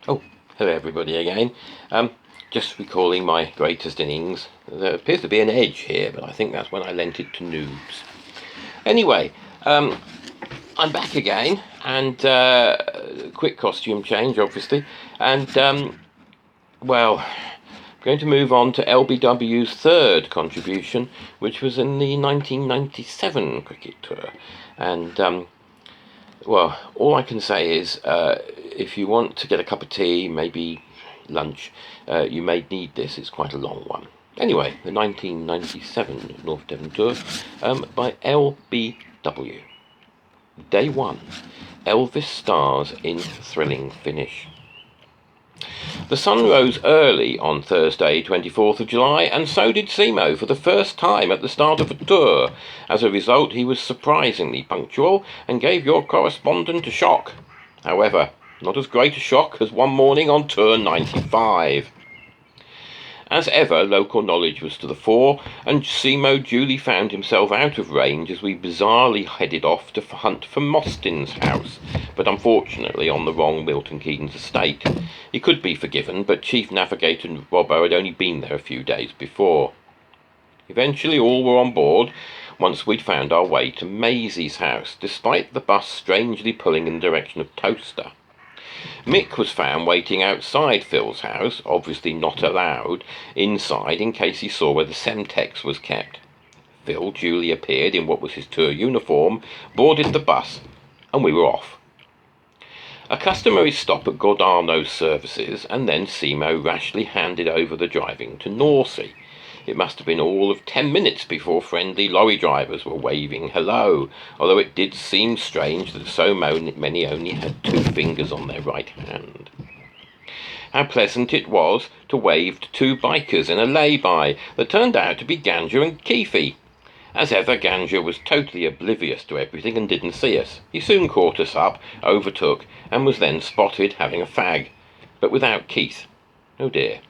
Oh, hello everybody again. Just recalling my greatest innings. There appears to be an edge here, but I think that's when I lent it to noobs. Anyway, I'm back again, and quick costume change, obviously. And, I'm going to move on to L.B.Doubleyew's third contribution, which was in the 1997 cricket tour. And, all I can say is, if you want to get a cup of tea, maybe lunch, you may need this. It's quite a long one. Anyway, the 1997 North Devon Tour by L.B.Doubleyew. Day 1. Elvis stars in thrilling finish. The sun rose early on Thursday, 24th of July, and so did Simo for the first time at the start of a tour. As a result, he was surprisingly punctual and gave your correspondent a shock. However, not as great a shock as one morning on Tour 95. As ever, local knowledge was to the fore, and Simo duly found himself out of range as we bizarrely headed off to hunt for Mostyn's house, but unfortunately on the wrong Milton Keynes estate. He could be forgiven, but Chief Navigator Robbo had only been there a few days before. Eventually all were on board once we'd found our way to Maisie's house, despite the bus strangely pulling in the direction of Toaster. Mick was found waiting outside Phil's house, obviously not allowed inside in case he saw where the Semtex was kept. Phil duly appeared in what was his tour uniform, boarded the bus, and we were off. A customary stop at Gordano's services, and then Simo rashly handed over the driving to Norsey. It must have been all of 10 minutes before friendly lorry drivers were waving hello, although it did seem strange that so many only had 2 fingers on their right hand. How pleasant it was to wave to 2 bikers in a lay-by that turned out to be Ganja and Keefe. As ever, Ganja was totally oblivious to everything and didn't see us. He soon caught us up, overtook, and was then spotted having a fag, but without Keith. Oh dear.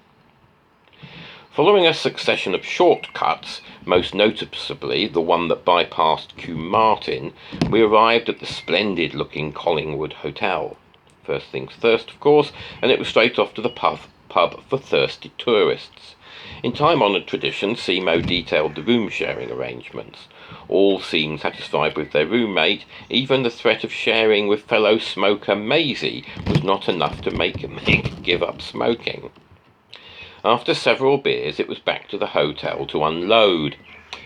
Following a succession of shortcuts, most noticeably the one that bypassed Kew Martin, we arrived at the splendid-looking Collingwood Hotel. First things first, of course, and it was straight off to the pub for thirsty tourists. In time-honoured tradition, Simo detailed the room-sharing arrangements. All seemed satisfied with their roommate. Even the threat of sharing with fellow smoker Maisie was not enough to make Mick give up smoking. After several beers, it was back to the hotel to unload.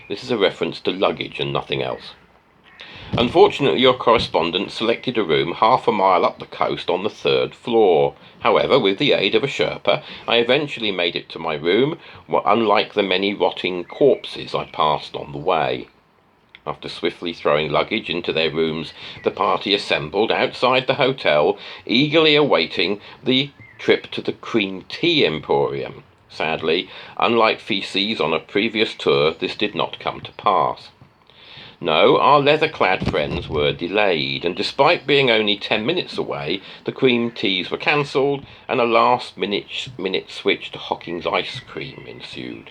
This is a reference to luggage and nothing else. Unfortunately, your correspondent selected a room half a mile up the coast on the 3rd floor. However, with the aid of a Sherpa, I eventually made it to my room, unlike the many rotting corpses I passed on the way. After swiftly throwing luggage into their rooms, the party assembled outside the hotel, eagerly awaiting the trip to the Cream Tea Emporium. Sadly, unlike feces on a previous tour, this did not come to pass. No, our leather-clad friends were delayed, and despite being only 10 minutes away, the cream teas were cancelled, and a last-minute switch to Hocking's ice cream ensued.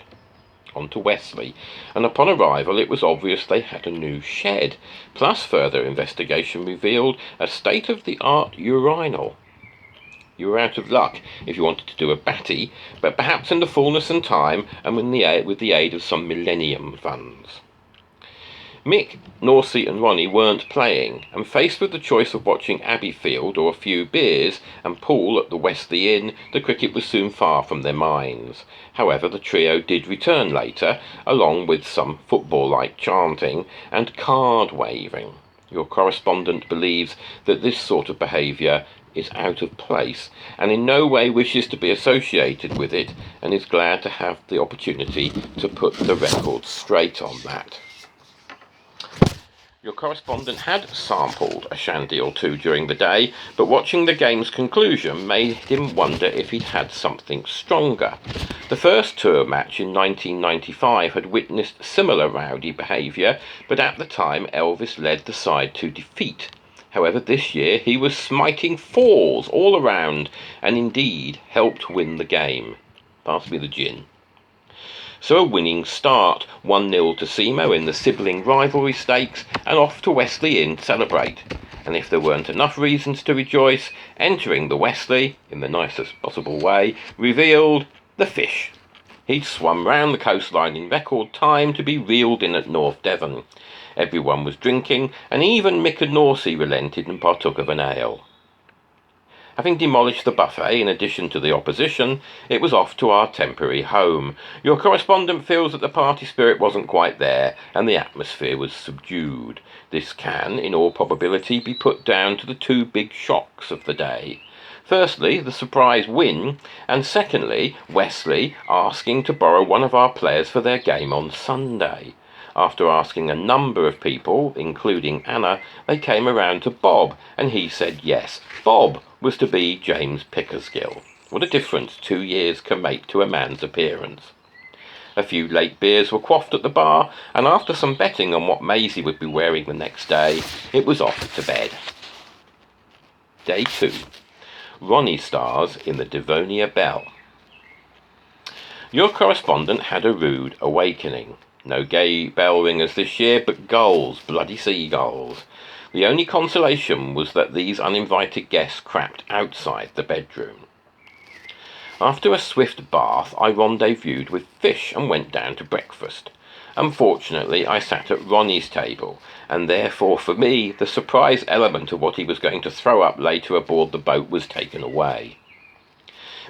On to Wesley, and upon arrival it was obvious they had a new shed, plus further investigation revealed a state-of-the-art urinal. You were out of luck if you wanted to do a batty, but perhaps in the fullness and time, and with the aid of some millennium funds. Mick, Norsey and Ronnie weren't playing, and faced with the choice of watching Abbeyfield or a few beers and pool at the Wesley Inn, the cricket was soon far from their minds. However, the trio did return later, along with some football-like chanting and card-waving. Your correspondent believes that this sort of behaviour is out of place and in no way wishes to be associated with it, and is glad to have the opportunity to put the record straight on that. Your correspondent had sampled a shandy or 2 during the day, but watching the game's conclusion made him wonder if he'd had something stronger. The first tour match in 1995 had witnessed similar rowdy behaviour, but at the time Elvis led the side to defeat. However, this year he was smiting 4s all around, and indeed helped win the game. Pass me the gin. So a winning start, 1-0 to Semo in the sibling rivalry stakes, and off to Wesley Inn to celebrate. And if there weren't enough reasons to rejoice, entering the Wesley, in the nicest possible way, revealed the fish. He'd swum round the coastline in record time to be reeled in at North Devon. Everyone was drinking, and even Mick and Norsey relented and partook of an ale. Having demolished the buffet in addition to the opposition, it was off to our temporary home. Your correspondent feels that the party spirit wasn't quite there, and the atmosphere was subdued. This can, in all probability, be put down to the two big shocks of the day. Firstly, the surprise win, and secondly, Wesley asking to borrow one of our players for their game on Sunday. After asking a number of people, including Anna, they came around to Bob, and he said yes. Bob was to be James Pickersgill. What a difference 2 years can make to a man's appearance. A few late beers were quaffed at the bar, and after some betting on what Maisie would be wearing the next day, it was off to bed. Day 2. Ronnie stars in the Devonia Bell. Your correspondent had a rude awakening. No gay bell ringers this year, but gulls, bloody seagulls. The only consolation was that these uninvited guests crapped outside the bedroom. After a swift bath, I rendezvoused with Fish and went down to breakfast. Unfortunately, I sat at Ronnie's table, and therefore for me, the surprise element of what he was going to throw up later aboard the boat was taken away.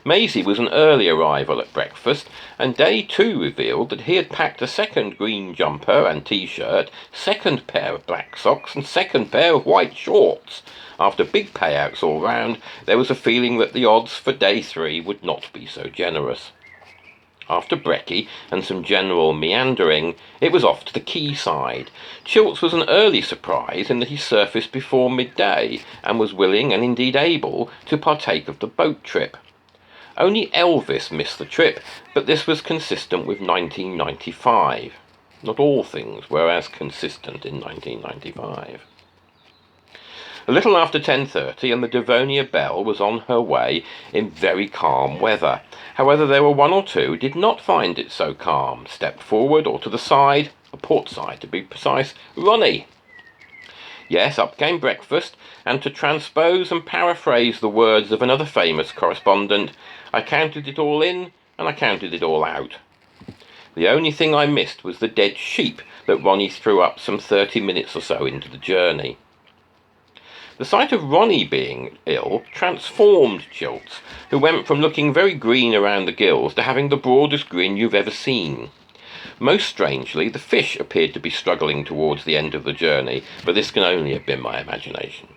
Maisie was an early arrival at breakfast, and day 2 revealed that he had packed a second green jumper and t-shirt, second pair of black socks, and second pair of white shorts. After big payouts all round, there was a feeling that the odds for day 3 would not be so generous. After brekkie and some general meandering, it was off to the quayside. Chilts was an early surprise in that he surfaced before midday, and was willing and indeed able to partake of the boat trip. Only Elvis missed the trip, but this was consistent with 1995. Not all things were as consistent in 1995. A little after 10:30, and the Devonia Bell was on her way in very calm weather. However, there were one or two who did not find it so calm, stepped forward or to the side, a port side to be precise. Ronnie! Yes, up came breakfast, and to transpose and paraphrase the words of another famous correspondent, I counted it all in, and I counted it all out. The only thing I missed was the dead sheep that Ronnie threw up some 30 minutes or so into the journey. The sight of Ronnie being ill transformed Chilts, who went from looking very green around the gills to having the broadest grin you've ever seen. Most strangely, the fish appeared to be struggling towards the end of the journey, but this can only have been my imagination.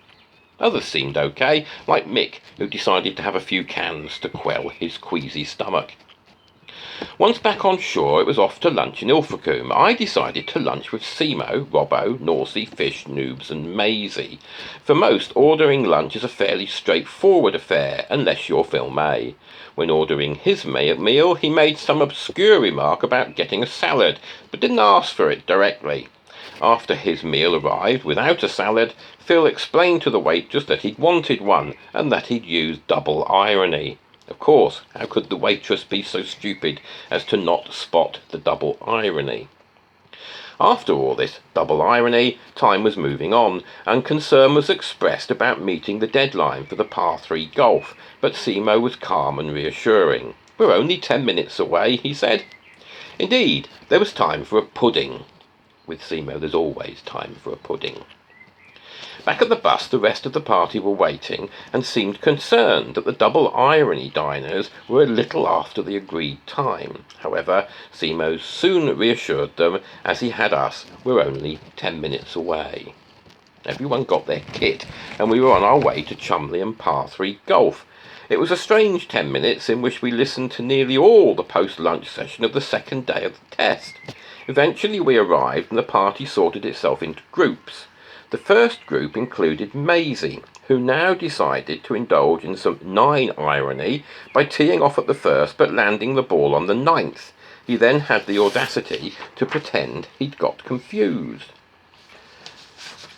Others seemed okay, like Mick, who decided to have a few cans to quell his queasy stomach. Once back on shore, it was off to lunch in Ilfracombe. I decided to lunch with Semo, Robbo, Norsey, Fish, Noobs and Maisie. For most, ordering lunch is a fairly straightforward affair, unless you're Phil May. When ordering his meal, he made some obscure remark about getting a salad, but didn't ask for it directly. After his meal arrived without a salad, Phil explained to the waitress that he'd wanted one, and that he'd used double irony. Of course, how could the waitress be so stupid as to not spot the double irony? After all this double irony, time was moving on, and concern was expressed about meeting the deadline for the par 3 golf, but Semo was calm and reassuring. "We're only 10 minutes away," he said. Indeed, there was time for a pudding. With Semo, there's always time for a pudding. Back at the bus, the rest of the party were waiting, and seemed concerned that the double irony diners were a little after the agreed time. However, Semo soon reassured them, as he had us, we're only 10 minutes away. Everyone got their kit, and we were on our way to Chumley and par 3 golf. It was a strange 10 minutes in which we listened to nearly all the post-lunch session of the second day of the test. Eventually we arrived, and the party sorted itself into groups. The first group included Maisie, who now decided to indulge in some 9 irony by teeing off at the first but landing the ball on the 9th. He then had the audacity to pretend he'd got confused.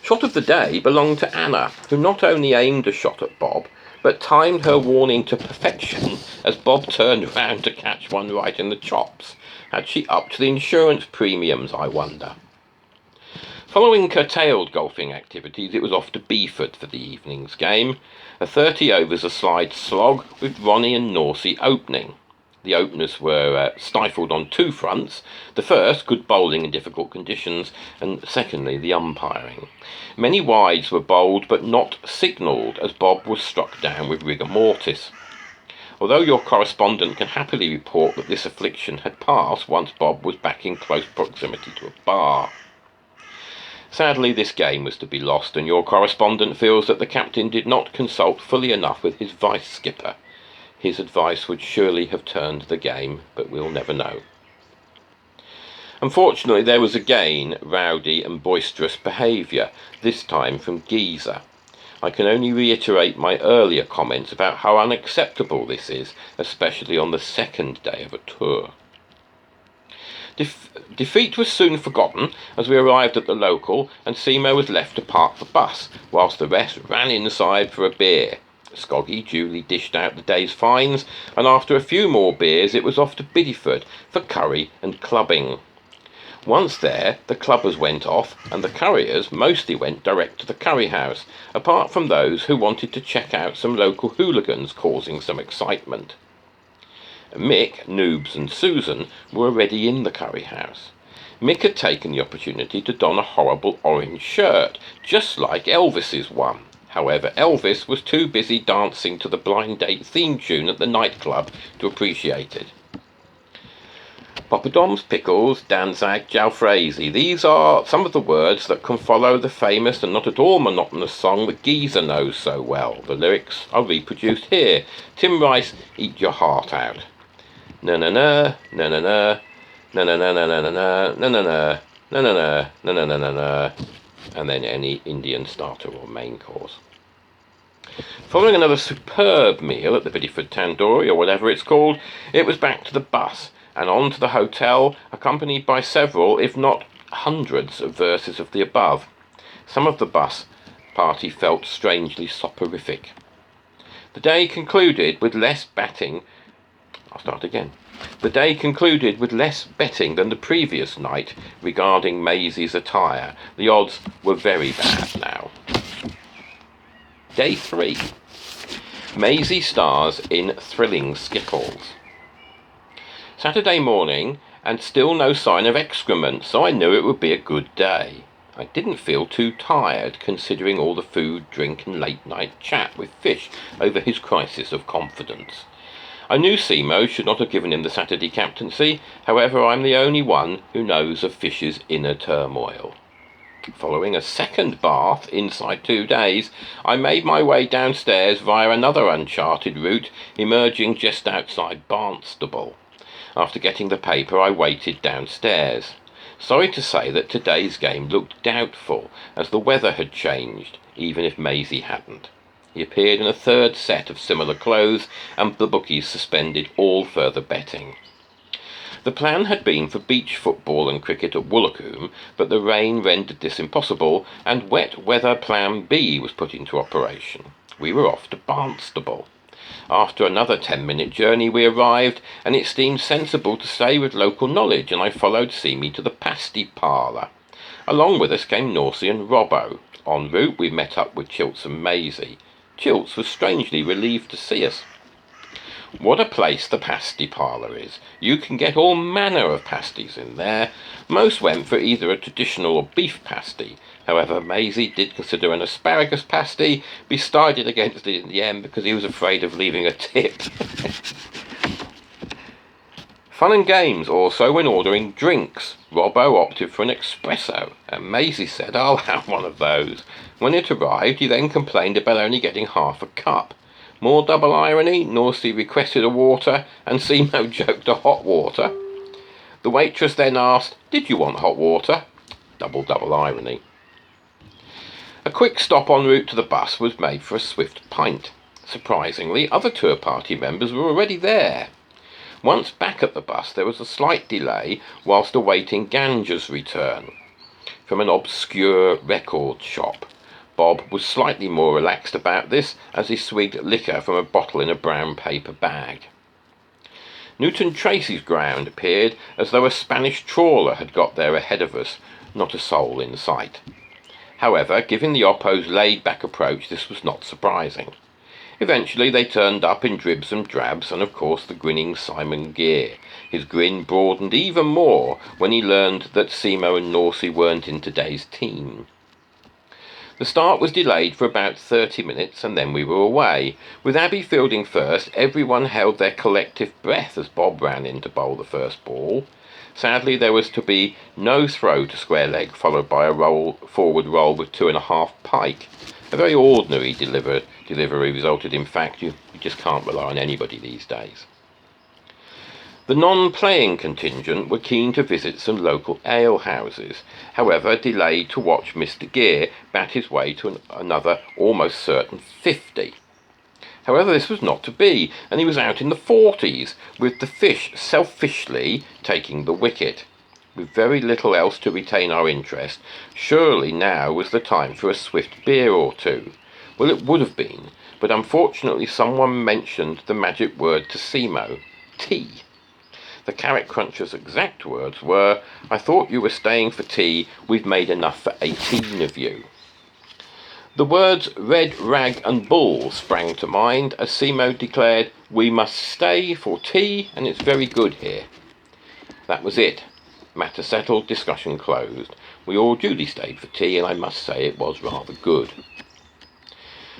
Shot of the day belonged to Anna, who not only aimed a shot at Bob, but timed her warning to perfection as Bob turned round to catch one right in the chops. Had she upped the insurance premiums, I wonder? Following curtailed golfing activities, it was off to Beeford for the evening's game, a 30 overs a slide slog with Ronnie and Norsey opening. The openers were stifled on two fronts. The first, good bowling in difficult conditions, and secondly, the umpiring. Many wides were bowled but not signalled as Bob was struck down with rigor mortis. Although your correspondent can happily report that this affliction had passed once Bob was back in close proximity to a bar. Sadly, this game was to be lost, and your correspondent feels that the captain did not consult fully enough with his vice-skipper. His advice would surely have turned the game, but we'll never know. Unfortunately, there was again rowdy and boisterous behaviour, this time from Geezer. I can only reiterate my earlier comments about how unacceptable this is, especially on the second day of a tour. Defeat was soon forgotten as we arrived at the local and Seymour was left to park the bus, whilst the rest ran inside for a beer. Scoggy duly dished out the day's fines, and after a few more beers it was off to Bideford for curry and clubbing. Once there, the clubbers went off, and the curriers mostly went direct to the curry house, apart from those who wanted to check out some local hooligans causing some excitement. Mick, Noobs and Susan were already in the curry house. Mick had taken the opportunity to don a horrible orange shirt, just like Elvis's one. However, Elvis was too busy dancing to the Blind Date theme tune at the nightclub to appreciate it. Poppadoms, pickles, danzag, jalfrezi. These are some of the words that can follow the famous and not at all monotonous song that Geezer knows so well. The lyrics are reproduced here. Tim Rice, eat your heart out. Na-na-na, na-na-na, na-na-na-na-na-na, na-na-na, na-na-na, na-na-na-na-na, and then any Indian starter or main course. Following another superb meal at the Bideford Tandoori, or whatever it's called, it was back to the bus, and on to the hotel, accompanied by several, if not hundreds, of verses of the above. Some of the bus party felt strangely soporific. The day concluded with less betting than the previous night regarding Maisie's attire. The odds were very bad now. Day 3. Maisie stars in thrilling skittles. Saturday morning, and still no sign of excrement, so I knew it would be a good day. I didn't feel too tired, considering all the food, drink and late-night chat with Fish over his crisis of confidence. I knew Seymour should not have given him the Saturday captaincy, however I'm the only one who knows of Fish's inner turmoil. Following a second bath inside 2 days, I made my way downstairs via another uncharted route, emerging just outside Barnstable. After getting the paper, I waited downstairs. Sorry to say that today's game looked doubtful, as the weather had changed, even if Maisie hadn't. He appeared in a third set of similar clothes, and the bookies suspended all further betting. The plan had been for beach football and cricket at Woolacombe, but the rain rendered this impossible, and wet weather Plan B was put into operation. We were off to Barnstable. After another 10-minute journey we arrived, and it seemed sensible to stay with local knowledge, and I followed Seymour to the pasty parlour. Along with us came Norsey and Robbo. En route we met up with Chilts and Maisie. Chilts was strangely relieved to see us. What a place the pasty parlour is. You can get all manner of pasties in there. Most went for either a traditional or beef pasty. However, Maisie did consider an asparagus pasty, decided against it in the end because he was afraid of leaving a tip. Fun and games also when ordering drinks. Robbo opted for an espresso, and Maisie said, "I'll have one of those." When it arrived, he then complained about only getting half a cup. More double irony, Norsey requested a water, and Seymour joked a hot water. The waitress then asked, "Did you want hot water?" Double irony. A quick stop en route to the bus was made for a swift pint. Surprisingly, other tour party members were already there. Once back at the bus, there was a slight delay whilst awaiting Ganger's return. from an obscure record shop. Bob was slightly more relaxed about this as he swigged liquor from a bottle in a brown paper bag. Newton Tracy's ground appeared as though a Spanish trawler had got there ahead of us, not a soul in sight. However, given the Oppo's laid-back approach, this was not surprising. Eventually they turned up in dribs and drabs, and of course the grinning Simon Gear. His grin broadened even more when he learned that Simo and Norsey weren't in today's team. The start was delayed for about 30 minutes, and then we were away. With Abby fielding first, everyone held their collective breath as Bob ran in to bowl the first ball. Sadly, there was to be no throw to square leg, followed by a forward roll with 2.5 pike. A very ordinary delivery resulted. In fact, you just can't rely on anybody these days. The non-playing contingent were keen to visit some local alehouses, however delayed to watch Mr. Gear bat his way to another almost certain 50. However, this was not to be, and he was out in the 40s, with the fish selfishly taking the wicket. With very little else to retain our interest, surely now was the time for a swift beer or two. Well, it would have been, but unfortunately someone mentioned the magic word to Simo, tea. The Carrot Cruncher's exact words were, "I thought you were staying for tea, we've made enough for 18 of you." The words red rag and bull sprang to mind as Simo declared, "We must stay for tea, and it's very good here." That was it. Matter settled, discussion closed. We all duly stayed for tea, and I must say it was rather good.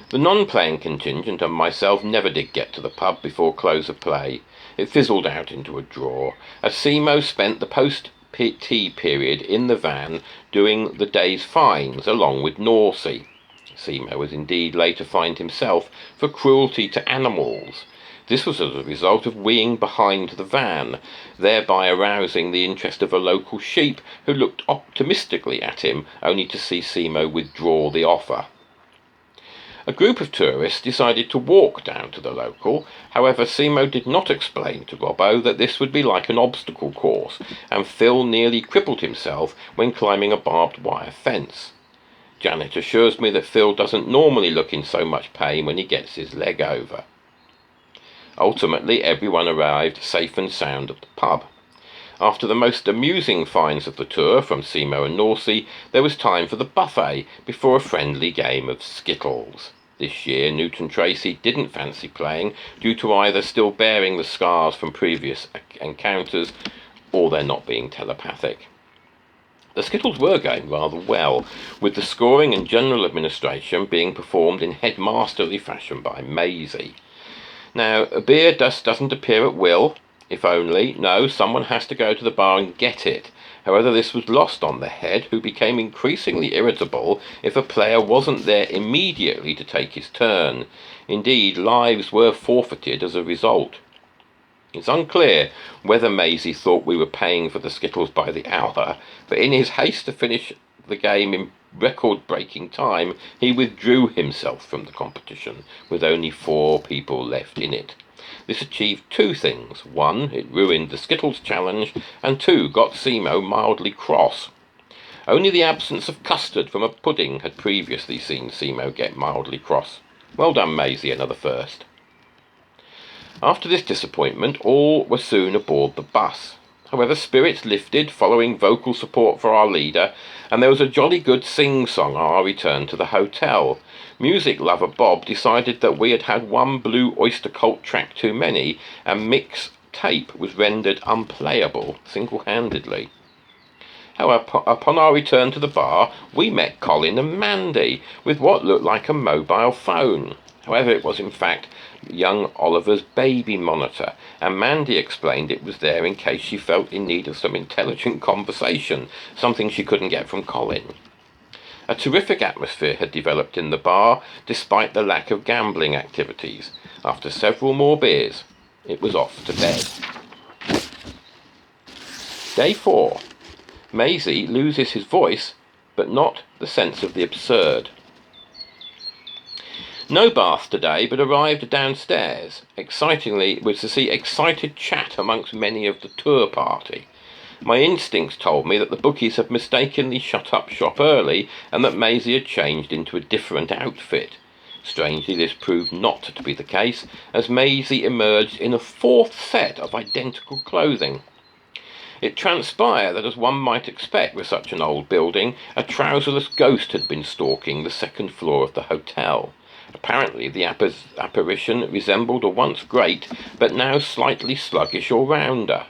The non-playing contingent and myself never did get to the pub before close of play. It fizzled out into a draw, as Simo spent the post-tea period in the van doing the day's fines along with Norsey. Simo was indeed later fined himself for cruelty to animals. This was as a result of weeing behind the van, thereby arousing the interest of a local sheep who looked optimistically at him, only to see Simo withdraw the offer. A group of tourists decided to walk down to the local. However, Simo did not explain to Robbo that this would be like an obstacle course, and Phil nearly crippled himself when climbing a barbed wire fence. Janet assures me that Phil doesn't normally look in so much pain when he gets his leg over. Ultimately, everyone arrived safe and sound at the pub. After the most amusing finds of the tour from Simo and Norsey, there was time for the buffet before a friendly game of skittles. This year, Newton Tracy didn't fancy playing due to either still bearing the scars from previous encounters or their not being telepathic. The skittles were going rather well, with the scoring and general administration being performed in headmasterly fashion by Maisie. Now, a beer just doesn't appear at will, if only. No, someone has to go to the bar and get it. However, this was lost on the head, who became increasingly irritable if a player wasn't there immediately to take his turn. Indeed, lives were forfeited as a result. It's unclear whether Maisie thought we were paying for the skittles by the hour, but in his haste to finish the game in record-breaking time, he withdrew himself from the competition, with only 4 people left in it. This achieved 2 things. 1, it ruined the Skittles challenge, and 2, got Simo mildly cross. Only the absence of custard from a pudding had previously seen Simo get mildly cross. Well done, Maisie, another first. After this disappointment, all were soon aboard the bus. However, spirits lifted following vocal support for our leader, and there was a jolly good sing-song on our return to the hotel. Music lover Bob decided that we had had one Blue Oyster Cult track too many, and Mick's tape was rendered unplayable single-handedly. However, upon our return to the bar, we met Colin and Mandy with what looked like a mobile phone. However, it was in fact young Oliver's baby monitor, and Mandy explained it was there in case she felt in need of some intelligent conversation, something she couldn't get from Colin. A terrific atmosphere had developed in the bar, despite the lack of gambling activities. After several more beers, it was off to bed. Day 4. Maisie loses his voice, but not the sense of the absurd. No bath today, but arrived downstairs. Excitingly, was to see excited chat amongst many of the tour party. My instincts told me that the bookies had mistakenly shut up shop early and that Maisie had changed into a different outfit. Strangely, this proved not to be the case, as Maisie emerged in a fourth set of identical clothing. It transpired that, as one might expect with such an old building, a trouserless ghost had been stalking the second floor of the hotel. Apparently the apparition resembled a once great, but now slightly sluggish all-rounder.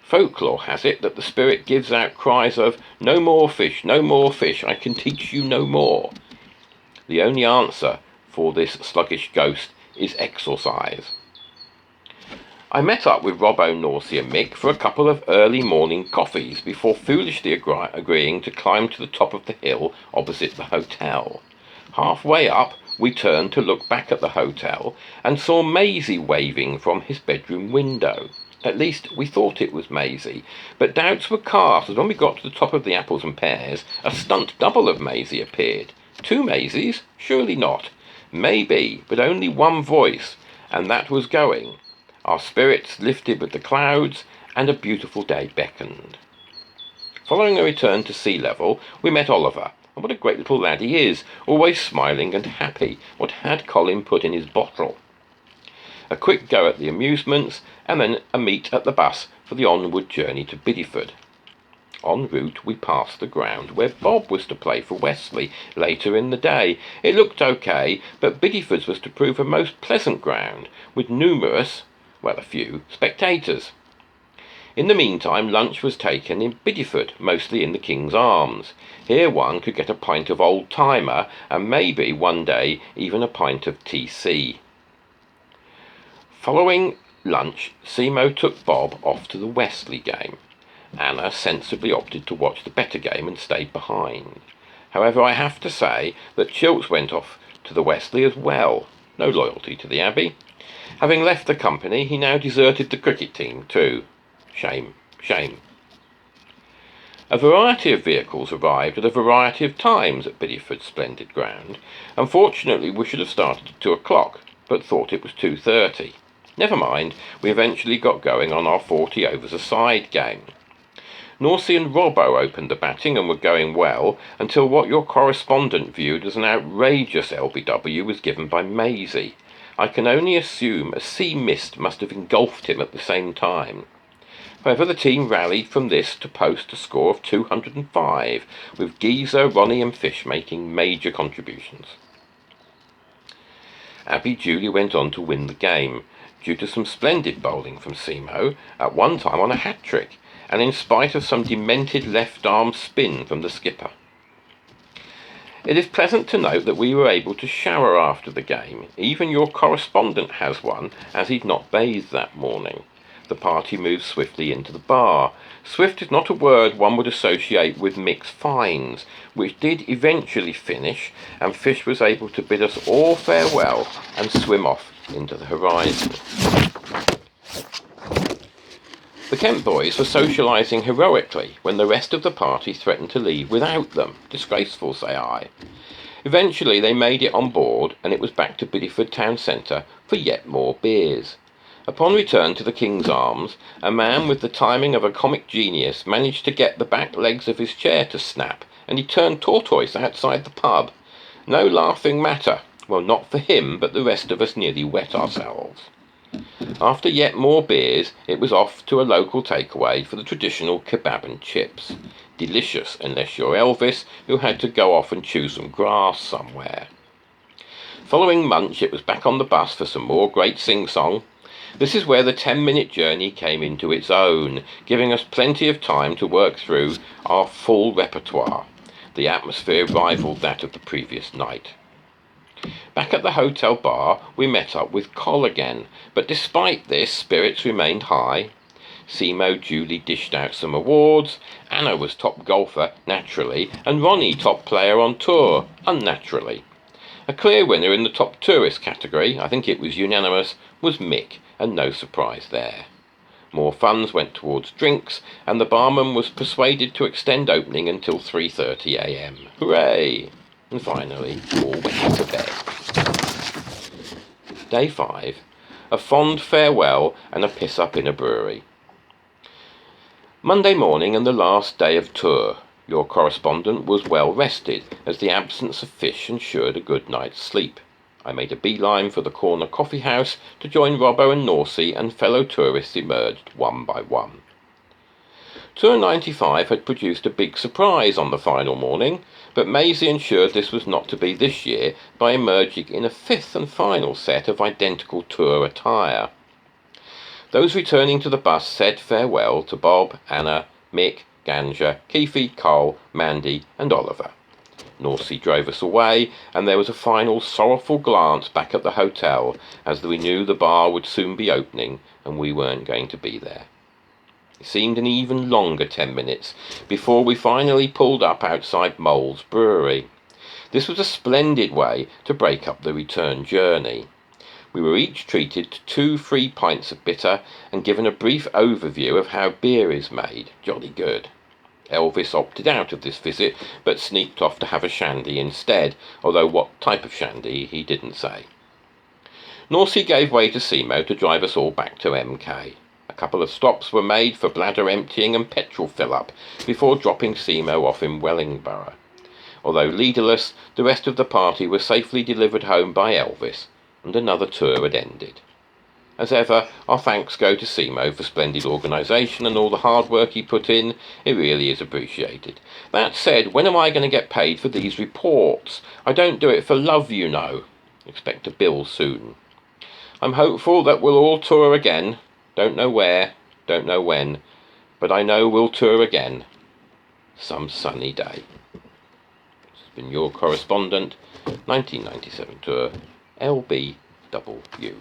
Folklore has it that the spirit gives out cries of, no more fish, I can teach you no more." The only answer for this sluggish ghost is exorcise. I met up with Robbo, Norsey and Mick for a couple of early morning coffees before foolishly agreeing to climb to the top of the hill opposite the hotel. Halfway up, we turned to look back at the hotel and saw Maisie waving from his bedroom window. At least, we thought it was Maisie, but doubts were cast as when we got to the top of the apples and pears, a stunt double of Maisie appeared. Two Maisies? Surely not. Maybe, but only one voice, and that was going. Our spirits lifted with the clouds, and a beautiful day beckoned. Following a return to sea level, we met Oliver, and what a great little lad he is, always smiling and happy. What had Colin put in his bottle? A quick go at the amusements, and then a meet at the bus for the onward journey to Bideford. En route, we passed the ground where Bob was to play for Wesley later in the day. It looked okay, but Bideford's was to prove a most pleasant ground, with numerous, a few, spectators. In the meantime, lunch was taken in Bideford, mostly in the King's Arms. Here one could get a pint of old-timer, and maybe, one day, even a pint of TC. Following lunch, Simo took Bob off to the Wesley game. Anna sensibly opted to watch the better game and stayed behind. However, I have to say that Chilts went off to the Wesley as well. No loyalty to the Abbey. Having left the company, he now deserted the cricket team too. Shame, shame. A variety of vehicles arrived at a variety of times at Bideford's splendid ground. Unfortunately, we should have started at 2 o'clock, but thought it was 2:30. Never mind, we eventually got going on our 40 overs a side game. Norsey and Robbo opened the batting and were going well until what your correspondent viewed as an outrageous L.B.Doubleyew was given by Maisie. I can only assume a sea mist must have engulfed him at the same time. However, the team rallied from this to post a score of 205, with Geezer, Ronnie and Fish making major contributions. Abby Julie went on to win the game, due to some splendid bowling from Simo, at one time on a hat-trick, and in spite of some demented left-arm spin from the skipper. It is pleasant to note that we were able to shower after the game. Even your correspondent has one, as he'd not bathed that morning. The party moved swiftly into the bar. Swift is not a word one would associate with Mick's fines, which did eventually finish, and Fish was able to bid us all farewell and swim off into the horizon. The Kent boys were socialising heroically when the rest of the party threatened to leave without them. Disgraceful, say I. Eventually they made it on board, and it was back to Bideford town centre for yet more beers. Upon return to the King's Arms, a man with the timing of a comic genius managed to get the back legs of his chair to snap, and he turned tortoise outside the pub. No laughing matter. Well, not for him, but the rest of us nearly wet ourselves. After yet more beers, it was off to a local takeaway for the traditional kebab and chips. Delicious, unless you're Elvis, who had to go off and chew some grass somewhere. Following lunch, it was back on the bus for some more great sing-song. This is where the 10-minute journey came into its own, giving us plenty of time to work through our full repertoire. The atmosphere rivaled that of the previous night. Back at the hotel bar, we met up with Col again, but despite this, spirits remained high. Simo duly dished out some awards. Anna was top golfer, naturally, and Ronnie top player on tour, unnaturally. A clear winner in the top tourist category, I think it was unanimous, was Mick, and no surprise there. More funds went towards drinks, and the barman was persuaded to extend opening until 3:30 a.m. Hooray! And finally, all went to bed. Day 5. A fond farewell and a piss-up in a brewery. Monday morning and the last day of tour. Your correspondent was well rested, as the absence of fish ensured a good night's sleep. I made a beeline for the corner coffee house to join Robbo and Norsey, and fellow tourists emerged one by one. Tour 95 had produced a big surprise on the final morning, but Maisie ensured this was not to be this year by emerging in a fifth and final set of identical tour attire. Those returning to the bus said farewell to Bob, Anna, Mick, Ganja, Keefe, Cole, Mandy and Oliver. Norsey drove us away, and there was a final sorrowful glance back at the hotel, as we knew the bar would soon be opening and we weren't going to be there. It seemed an even longer 10 minutes before we finally pulled up outside Mole's Brewery. This was a splendid way to break up the return journey. We were each treated to 2 free pints of bitter and given a brief overview of how beer is made. Jolly good. Elvis opted out of this visit, but sneaked off to have a shandy instead, although what type of shandy he didn't say. Norsey gave way to Simo to drive us all back to MK. A couple of stops were made for bladder emptying and petrol fill-up before dropping Simo off in Wellingborough. Although leaderless, the rest of the party were safely delivered home by Elvis, and another tour had ended. As ever, our thanks go to Simo for splendid organisation and all the hard work he put in. It really is appreciated. That said, when am I going to get paid for these reports? I don't do it for love, you know. Expect a bill soon. I'm hopeful that we'll all tour again. Don't know where, don't know when, but I know we'll tour again some sunny day. This has been your correspondent, 1997 tour, L.B.Doubleyew.